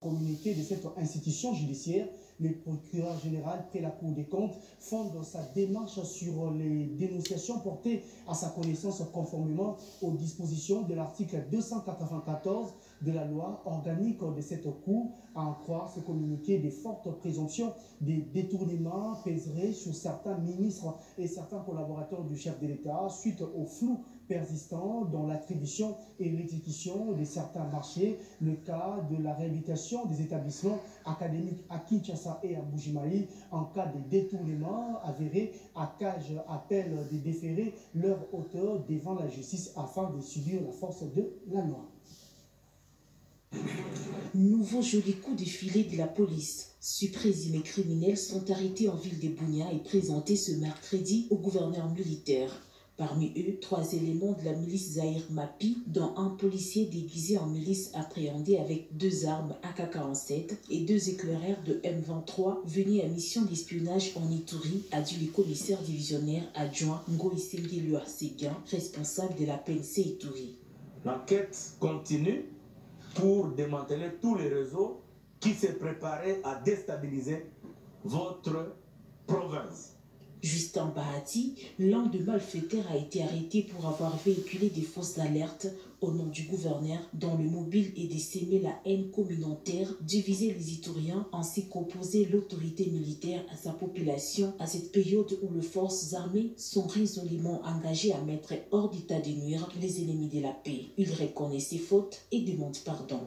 communiqué de cette institution judiciaire, le procureur général près la Cour des comptes fonde sa démarche sur les dénonciations portées à sa connaissance conformément aux dispositions de l'article 294 de la loi organique de cette Cour. À en croire ce communiqué, des fortes présomptions des détournements pèseraient sur certains ministres et certains collaborateurs du chef de l'État suite au flou persistant dans l'attribution et l'exécution de certains marchés. Le cas de la réhabilitation des établissements académiques à Kinshasa et à Bujimaï en cas de détournement avéré, ACAJ appelle de déférer leur auteur devant la justice afin de subir la force de la loi. Nouveau joli coup de filet de la police. Six présumés criminels sont arrêtés en ville de Bunia et présentés ce mercredi au gouverneur militaire. Parmi eux, 3 éléments de la milice Zahir Mapi, dont un policier déguisé en milice appréhendé avec 2 armes AK-47 et 2 éclaireurs de M23 venus à mission d'espionnage en Ituri, a dit le commissaire divisionnaire adjoint Ngoïsengi Luarsegan, responsable de la PNC Ituri. L'enquête continue pour démanteler tous les réseaux qui se préparaient à déstabiliser votre province. Justin Bahati, l'un des malfaiteurs, a été arrêté pour avoir véhiculé des fausses alertes au nom du gouverneur dont le mobile est de s'aimer la haine communautaire, diviser les Ituriens ainsi qu'opposer l'autorité militaire à sa population à cette période où les forces armées sont résolument engagées à mettre hors d'état de nuire les ennemis de la paix. Il reconnaît ses fautes et demande pardon.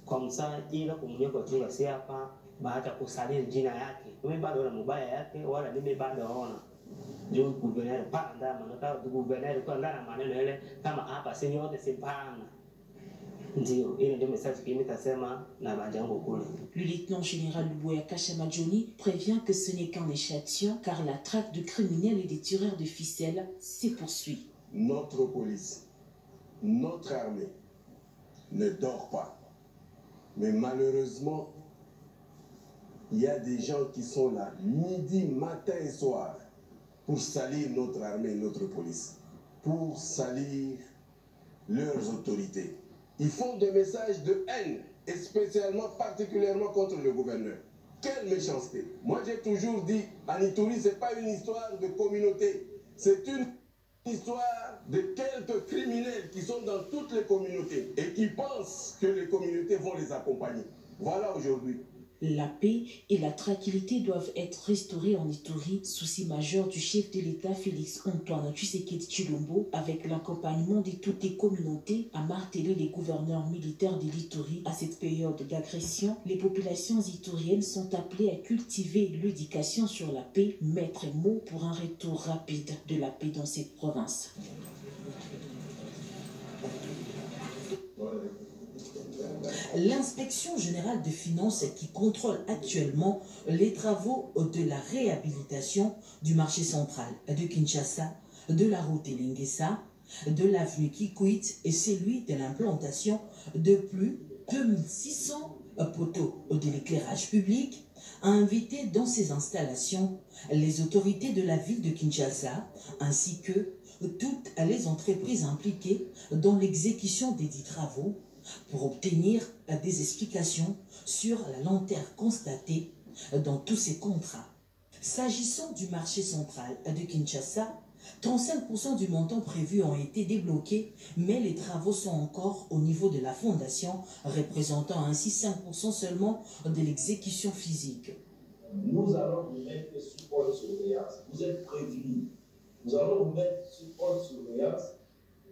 Comme ça, il a communiqué avec le CAPA, baada kusalia jina yake. Mimi bado na mubaya yake wala mimi bado naona. Ndio gouverneur pa ndama nataka gouverneur kwa ndana maneno ile kama hapa si yote simpana. Ndio ile ndio message kimi tasema na bajango kule. Le lieutenant général Luboya Kashamadjoni prévient que ce n'est qu'un échantillon car la traque de criminels et des tireurs de ficelles se poursuit. Notre police, notre armée ne dort pas. Mais malheureusement, il y a des gens qui sont là midi, matin et soir pour salir notre armée et notre police, pour salir leurs autorités. Ils font des messages de haine, et spécialement, particulièrement contre le gouverneur. Quelle méchanceté! Moi, j'ai toujours dit, en Ituri, ce n'est pas une histoire de communauté, c'est une histoire de quelques criminels qui sont dans toutes les communautés et qui pensent que les communautés vont les accompagner. Voilà aujourd'hui. La paix et la tranquillité doivent être restaurées en Ituri, souci majeur du chef de l'État Félix Antoine Tshisekedi Tshilombo, avec l'accompagnement de toutes les communautés, a martelé les gouverneurs militaires de l'Ituri. À cette période d'agression, les populations ituriennes sont appelées à cultiver l'éducation sur la paix, mettre mot pour un retour rapide de la paix dans cette province. L'inspection générale des finances qui contrôle actuellement les travaux de la réhabilitation du marché central de Kinshasa, de la route Lingessa, de l'avenue Kikwit et celui de l'implantation de plus de 2600 poteaux de l'éclairage public, a invité dans ces installations les autorités de la ville de Kinshasa ainsi que toutes les entreprises impliquées dans l'exécution des dits travaux pour obtenir des explications sur la lenteur constatée dans tous ces contrats. S'agissant du marché central de Kinshasa, 35% du montant prévu ont été débloqués, mais les travaux sont encore au niveau de la fondation, représentant ainsi 5% seulement de l'exécution physique. Nous allons vous mettre sous haute surveillance. Vous êtes prévenus. Nous allons vous mettre sous haute surveillance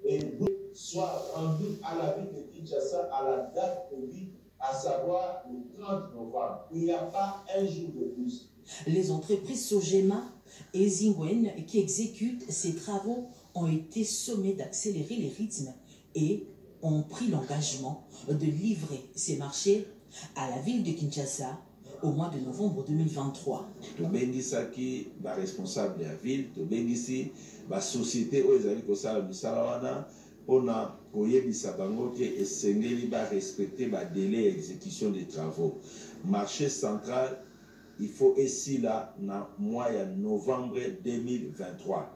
et vous soit rendu à la ville de Kinshasa à la date prévue, à savoir le 30 novembre. Il n'y a pas un jour de plus. Les entreprises Sogema et Zingwen qui exécutent ces travaux ont été sommées d'accélérer les rythmes et ont pris l'engagement de livrer ces marchés à la ville de Kinshasa au mois de novembre 2023. Tobendisaki ba responsable de la ville, tobendisi ba société oezali kosala bisala wana pona koyebisa bango ke esengeli ba respecter ba délai exécution des travaux. Marché central, il faut ici là na mois de novembre 2023.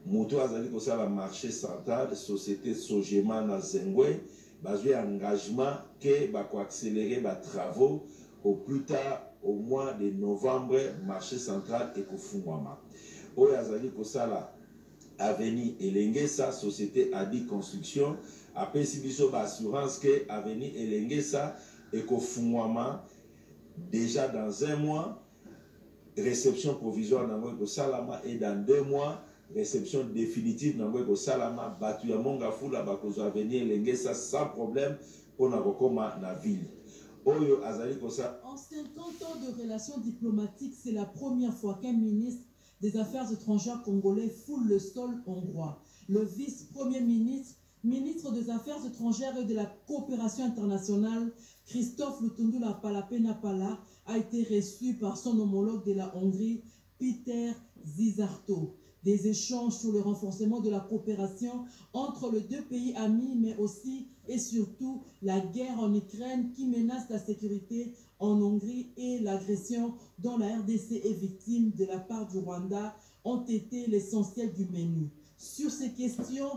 moto azali kosala marché central société Sogema na Zengwe bazwi engagement que bakoaccélérer ba travaux au plus tard au mois de novembre marché central ekofungwama oyo azali kosala Avenue Elengesa société Adi Construction apesi biso ba assurance que Avenue Elengesa ekofungwama déjà dans un mois réception provisoire nango ekosalama et dans 2 mois réception définitive nango ekosalama batu ya Mongafula bakozwa Avenue Elengesa sans problème pona kokoma na ville. Oyo azali kosa. En 50 ans de relations diplomatiques, c'est la première fois qu'un ministre des Affaires étrangères congolais foule le sol hongrois. Le vice-premier ministre, ministre des Affaires étrangères et de la coopération internationale, Christophe Lutundula Palapena-Pala, a été reçu par son homologue de la Hongrie, Peter Zizarto. Des échanges sur le renforcement de la coopération entre les deux pays amis, mais aussi et surtout la guerre en Ukraine qui menace la sécurité en Hongrie et l'agression dont la RDC est victime de la part du Rwanda ont été l'essentiel du menu. Sur ces questions,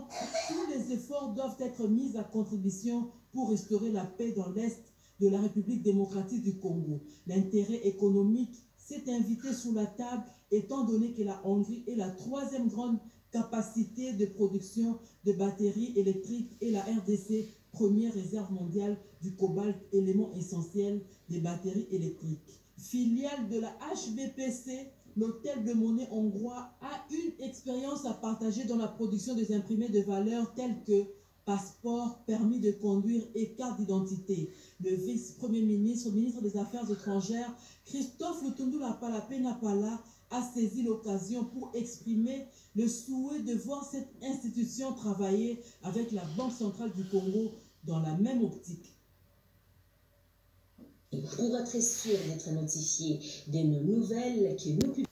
tous les efforts doivent être mis à contribution pour restaurer la paix dans l'Est de la République démocratique du Congo. L'intérêt économique s'est invité sur la table étant donné que la Hongrie est la 3e grande capacité de production de batteries électriques et la RDC, première réserve mondiale du cobalt, élément essentiel des batteries électriques. Filiale de la HBPC, l'hôtel de monnaie hongrois a une expérience à partager dans la production des imprimés de valeur tels que passeport, permis de conduire et carte d'identité. Le vice-premier ministre, ministre des Affaires étrangères, Christophe Lutundula Palapena-Pala, a saisi l'occasion pour exprimer le souhait de voir cette institution travailler avec la Banque centrale du Congo dans la même optique. Pour être sûr d'être notifié de nos nouvelles que nous publions,